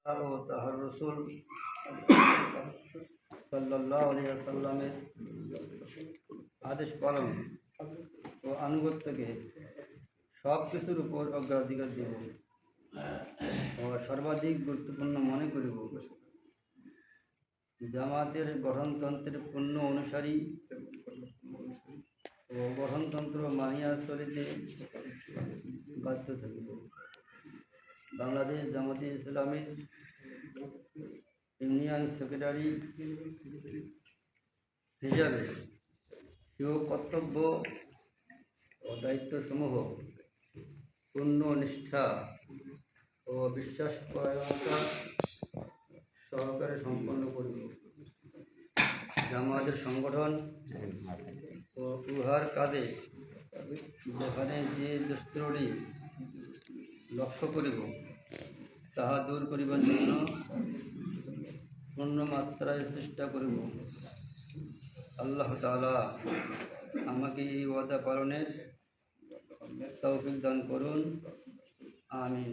ও তাহার রসুল সাল্লাল্লাহু আলাইহি ওয়াসাল্লামের আদেশ পালন ও আনুগত্যকে সব কিছুর উপর অগ্রাধিকার দেব ও সর্বাধিক গুরুত্বপূর্ণ মনে করিব। জামাতের গঠনতন্ত্রের পূর্ণ অনুসারী ও গঠনতন্ত্র মানিয়া চলিতে বাধ্য থাকিব। বাংলাদেশ জামাতে ইসলামের ইউনিয়ন সেক্রেটারি হিসাবে স্বীয় কর্তব্য ও দায়িত্বসমূহ পূর্ণ নিষ্ঠা ও বিশ্বাসপরায়ণতা সহকারে সম্পন্ন করিব। জামাতের সংগঠন ও উহার কাজে যেখানে যে দুষ্ত্রুটি লক্ষ্য করিব তাহা দূর করিবার জন্য পূর্ণ মাত্রায় চেষ্টা করিব। আল্লাহ তাআলা আমাকে এই ওয়াদা পালনের তৌফিক দান করুন। আমিন।